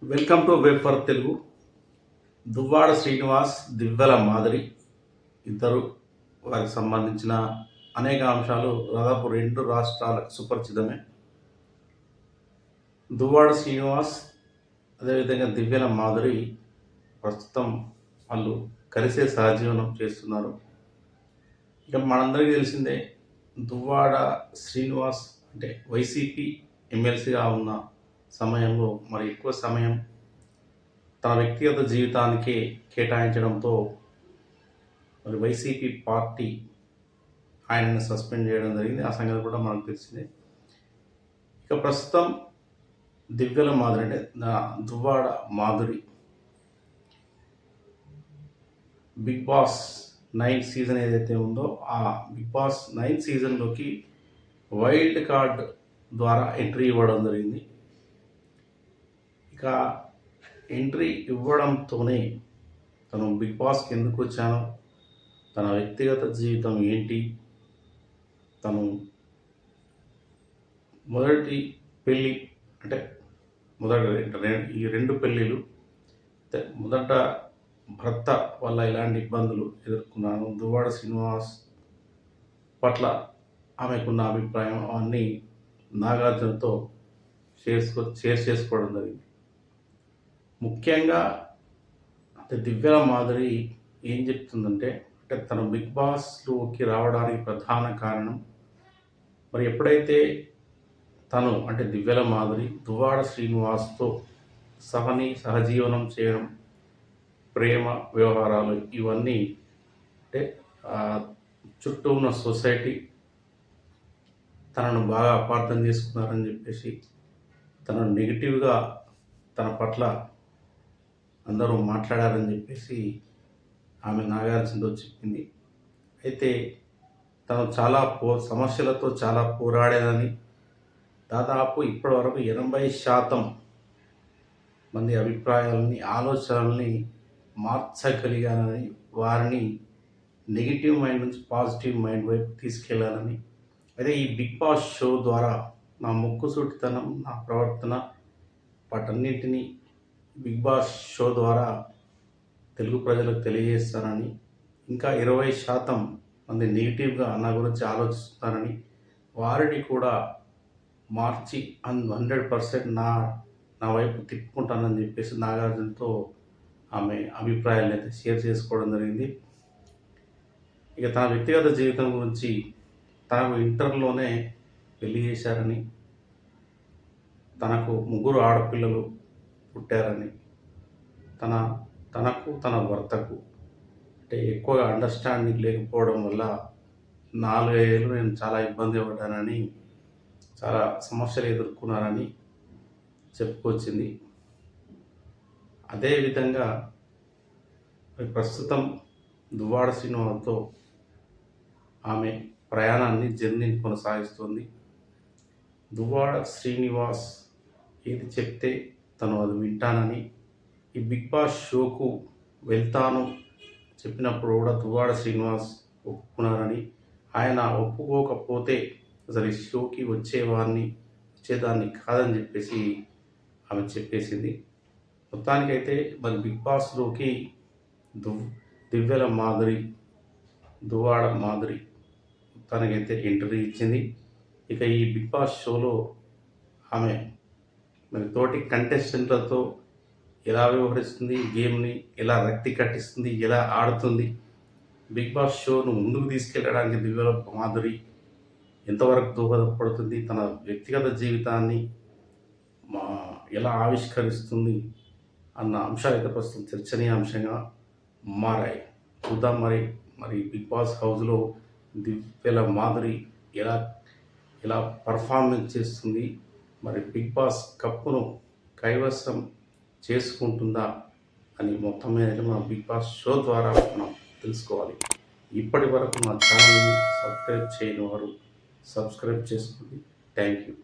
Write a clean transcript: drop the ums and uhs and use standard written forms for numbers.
Welcome to web for Telugu. Duvvada Srinivas, Divvela Madhuri ఇద్దరు వారికి సంబంధించిన అనేక అంశాలు దాదాపు రెండు రాష్ట్రాలకు సుపరిచితమే. దువ్వాడ శ్రీనివాస్ అదేవిధంగా దివ్వెల మాధురి ప్రస్తుతం వాళ్ళు కలిసే సహజీవనం చేస్తున్నారు. ఇక మనందరికీ తెలిసిందే, దువ్వాడ శ్రీనివాస్ అంటే వైసీపీ ఎమ్మెల్సీగా ఉన్న సమయంలో మరి ఎక్కువ సమయం తన వ్యక్తిగత జీవితానికి కేటాయించడంతో మరి వైసీపీ పార్టీ ఆయనను సస్పెండ్ చేయడం జరిగింది. ఆ సంగతి కూడా మనకు తెలిసిందే. ఇక ప్రస్తుతం దివ్వెల మాధురి అంటే Duvvada Madhuri big boss 9 season ఏదైతే ఉందో ఆ బిగ్ బాస్ 9 సీజన్లోకి వైల్డ్ కార్డ్ ద్వారా ఎంట్రీ ఇవ్వడం జరిగింది. ఇక ఎంట్రీ ఇవ్వడంతోనే తను బిగ్ బాస్కి ఎందుకు వచ్చానో, తన వ్యక్తిగత జీవితం ఏంటి, తను మొదటి పెళ్ళి అంటే ఈ రెండు పెళ్ళిళ్ళు, మొదట భర్త వల్ల ఎలాంటి ఇబ్బందులు ఎదుర్కొన్నాను, దువ్వాడ శ్రీనివాస్ పట్ల ఆమెకున్న అభిప్రాయం అవన్నీ నాగార్జునతో షేర్ చేసుకోవడం జరిగింది. ముఖ్యంగా అంటే దివ్యల మాధురి ఏం చెప్తుందంటే, తను బిగ్ బాస్లోకి రావడానికి ప్రధాన కారణం మరి ఎప్పుడైతే తను అంటే దివ్యల మాధురి దువ్వాడ శ్రీనివాస్తో సహజీవనం చేయడం, ప్రేమ వ్యవహారాలు ఇవన్నీ అంటే చుట్టూ ఉన్న సొసైటీ తనను బాగా అపార్థం చేసుకున్నారని చెప్పేసి తనను నెగిటివ్గా తన పట్ల అందరూ మాట్లాడారని చెప్పేసి ఆమె నాగార్జునతో చెప్పింది. అయితే తను చాలా సమస్యలతో చాలా పోరాడేదని, దాదాపు ఇప్పటివరకు 80% మంది అభిప్రాయాలని ఆలోచనల్ని మార్చగలిగానని, వారిని నెగిటివ్ మైండ్ నుంచి పాజిటివ్ మైండ్ వైపు తీసుకెళ్లాలని, అయితే ఈ బిగ్ బాస్ షో ద్వారా నా ముక్కుసూటితనం, నా ప్రవర్తన వాటన్నింటినీ బిగ్ బాస్ షో ద్వారా తెలుగు ప్రజలకు తెలియజేస్తానని, ఇంకా 20% మంది నెగిటివ్గా నా గురించి ఆలోచిస్తున్నారని, వారిని కూడా మార్చి 100% నా వైపు తిప్పుకుంటానని చెప్పేసి నాగార్జునతో ఆమె అభిప్రాయాలను అయితే షేర్ చేసుకోవడం జరిగింది. ఇక తన వ్యక్తిగత జీవితం గురించి, తనకు ఇంటర్లోనే పెళ్లి చేశారని, తనకు 3 ఆడపిల్లలు పుట్టారని, తనకు తన భర్తకు అంటే ఎక్కువగా అండర్స్టాండింగ్ లేకపోవడం వల్ల 4 ఏళ్ళు నేను చాలా ఇబ్బంది పడ్డానని, చాలా సమస్యలు ఎదుర్కొన్నానని చెప్పుకొచ్చింది. అదేవిధంగా ప్రస్తుతం దువ్వాడ శ్రీనివాస్తో ఆమె ప్రయాణాన్ని జర్నీని కొనసాగిస్తుంది. దువ్వాడ శ్రీనివాస్ ఏది చెప్తే తను అది వింటానని, ఈ బిగ్ బాస్ షోకు వెళ్తాను చెప్పినప్పుడు కూడా దువ్వాడ శ్రీనివాస్ ఒప్పుకున్నారని, ఆయన ఒప్పుకోకపోతే అసలు ఈ షోకి వచ్చేదాన్ని కాదని చెప్పేసి ఆమె చెప్పేసింది. మొత్తానికైతే మరి బిగ్ బాస్లోకి దివ్యల మాధురి, దువ్వాడ మాధురి మొత్తానికైతే ఎంట్రీ ఇచ్చింది. ఇక ఈ బిగ్ బాస్ షోలో ఆమె మరి తోటి కంటెస్టెంట్లతో ఎలా వ్యవహరిస్తుంది, గేమ్ని ఎలా రక్తి కట్టిస్తుంది, ఎలా ఆడుతుంది, బిగ్ బాస్ షోను ముందుకు తీసుకెళ్ళడానికి దివ్యల మాధురి ఎంతవరకు దోహదపడుతుంది, తన వ్యక్తిగత జీవితాన్ని ఎలా ఆవిష్కరిస్తుంది అన్న అంశాలు అయితే ప్రస్తుతం చర్చనీయాంశంగా మారాయి. చూద్దాం మరి బిగ్ బాస్ హౌస్లో దివ్యల మాధురి ఎలా పర్ఫార్మెన్స్ చేస్తుంది, మరి బిగ్ బాస్ కప్పును కైవసం చేసుకుంటుందా అని మొత్తం మీద మన బిగ్ బాస్ షో ద్వారా మనం తెలుసుకోవాలి. ఇప్పటి వరకు మా ఛానల్ని సబ్స్క్రైబ్ చేయని వారు సబ్స్క్రైబ్ చేసుకోండి. Thank you.